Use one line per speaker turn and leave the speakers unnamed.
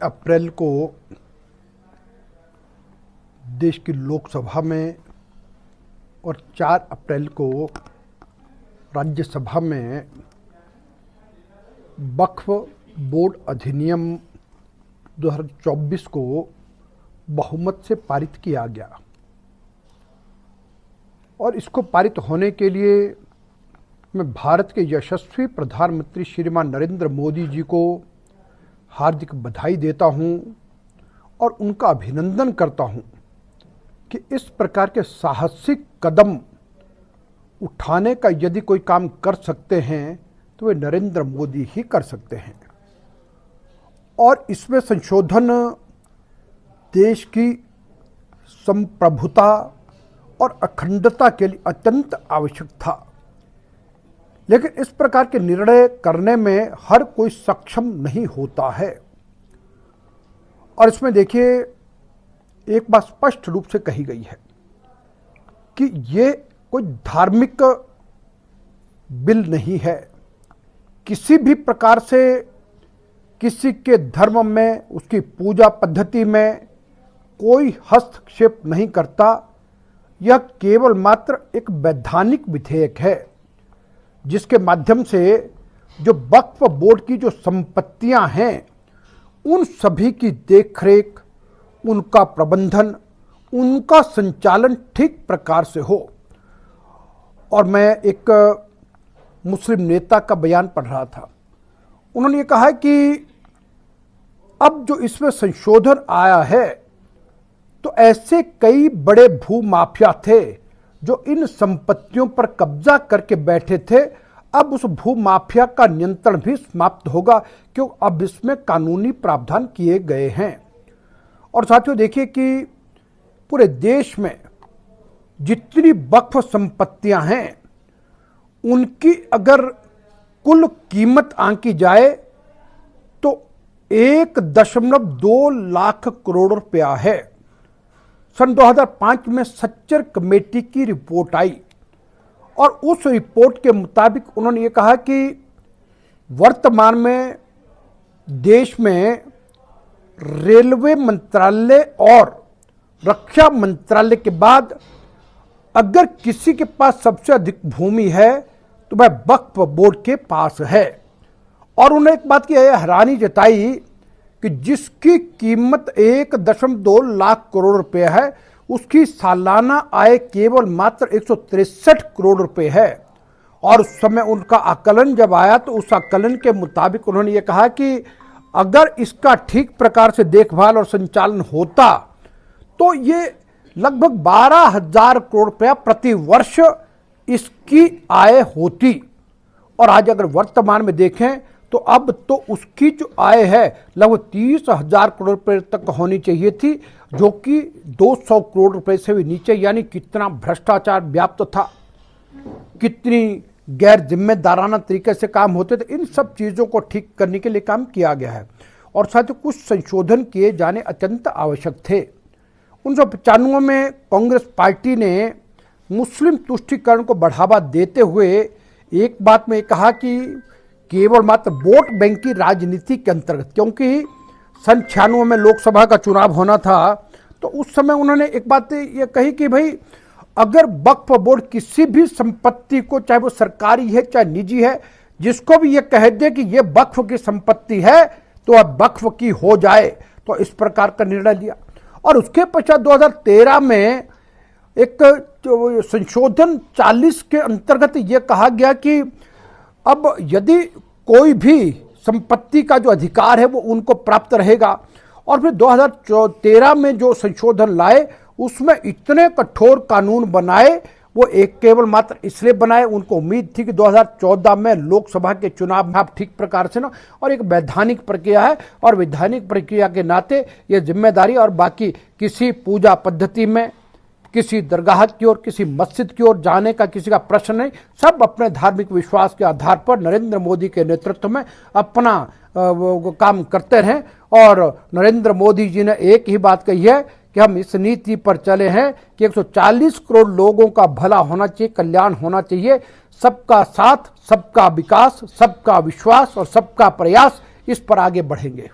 अप्रैल को देश की लोकसभा में और 4 अप्रैल को राज्यसभा में वक्फ बोर्ड अधिनियम 2024 को बहुमत से पारित किया गया और इसको पारित होने के लिए मैं भारत के यशस्वी प्रधानमंत्री श्रीमान नरेंद्र मोदी जी को हार्दिक बधाई देता हूं और उनका अभिनंदन करता हूं कि इस प्रकार के साहसिक कदम उठाने का यदि कोई काम कर सकते हैं तो वे नरेंद्र मोदी ही कर सकते हैं। और इसमें संशोधन देश की संप्रभुता और अखंडता के लिए अत्यंत आवश्यक था, लेकिन इस प्रकार के निर्णय करने में हर कोई सक्षम नहीं होता है। और इसमें देखिए एक बात स्पष्ट रूप से कही गई है कि ये कोई धार्मिक बिल नहीं है। किसी भी प्रकार से किसी के धर्म में, उसकी पूजा पद्धति में कोई हस्तक्षेप नहीं करता। यह केवल मात्र एक वैधानिक विधेयक है जिसके माध्यम से जो वक्फ बोर्ड की जो संपत्तियां हैं उन सभी की देखरेख, उनका प्रबंधन, उनका संचालन ठीक प्रकार से हो। और मैं एक मुस्लिम नेता का बयान पढ़ रहा था, उन्होंने ये कहा कि अब जो इसमें संशोधन आया है तो ऐसे कई बड़े भूमाफिया थे जो इन संपत्तियों पर कब्जा करके बैठे थे, अब उस भूमाफिया का नियंत्रण भी समाप्त होगा क्योंकि अब इसमें कानूनी प्रावधान किए गए हैं। और साथियों देखिए कि पूरे देश में जितनी वक्फ संपत्तियां हैं उनकी अगर कुल कीमत आंकी जाए तो 1.2 लाख करोड़ रुपया है। सन 2005 में सच्चर कमेटी की रिपोर्ट आई और उस रिपोर्ट के मुताबिक उन्होंने ये कहा कि वर्तमान में देश में रेलवे मंत्रालय और रक्षा मंत्रालय के बाद अगर किसी के पास सबसे अधिक भूमि है तो वह वक्फ बोर्ड के पास है। और उन्होंने एक बात की हैरानी जताई कि जिसकी कीमत 1.2 लाख करोड़ रुपए है उसकी सालाना आय केवल मात्र 163 करोड़ रुपए है। और उस समय उनका आकलन जब आया तो उस आकलन के मुताबिक उन्होंने ये कहा कि अगर इसका ठीक प्रकार से देखभाल और संचालन होता तो ये लगभग 12,000 करोड़ रुपया प्रति वर्ष इसकी आय होती। और आज अगर वर्तमान में देखें तो अब तो उसकी जो आय है लगभग 30,000 करोड़ रुपए तक होनी चाहिए थी, जो कि 200 करोड़ रुपए से भी नीचे। यानी कितना भ्रष्टाचार व्याप्त था, कितनी गैर जिम्मेदाराना तरीके से काम होते थे। इन सब चीज़ों को ठीक करने के लिए काम किया गया है और साथ ही कुछ संशोधन किए जाने अत्यंत आवश्यक थे। 1995 में कांग्रेस पार्टी ने मुस्लिम तुष्टीकरण को बढ़ावा देते हुए एक बात में कहा कि केवल मात्र वोट बैंक की राजनीति के अंतर्गत, क्योंकि सन 96 में लोकसभा का चुनाव होना था तो उस समय उन्होंने एक बात ये कही कि भाई अगर वक्फ बोर्ड किसी भी संपत्ति को, चाहे वो सरकारी है चाहे निजी है, जिसको भी ये कह दे कि ये वक्फ की संपत्ति है तो अब वक्फ की हो जाए, तो इस प्रकार का निर्णय लिया। और उसके पश्चात 2013 में एक संशोधन 40 के अंतर्गत ये कहा गया कि अब यदि कोई भी संपत्ति का जो अधिकार है वो उनको प्राप्त रहेगा। और फिर 2013 में जो संशोधन लाए उसमें इतने कठोर कानून बनाए, वो एक केवल मात्र इसलिए बनाए, उनको उम्मीद थी कि 2014 में लोकसभा के चुनाव में आप ठीक प्रकार से ना, और एक वैधानिक प्रक्रिया है और वैधानिक प्रक्रिया के नाते ये जिम्मेदारी, और बाकी किसी पूजा पद्धति में, किसी दरगाह की ओर, किसी मस्जिद की ओर जाने का किसी का प्रश्न नहीं। सब अपने धार्मिक विश्वास के आधार पर नरेंद्र मोदी के नेतृत्व में अपना काम करते रहें। और नरेंद्र मोदी जी ने एक ही बात कही है कि हम इस नीति पर चले हैं कि 140 करोड़ लोगों का भला होना चाहिए, कल्याण होना चाहिए। सबका साथ, सबका विकास, सबका विश्वास और सबका प्रयास, इस पर आगे बढ़ेंगे।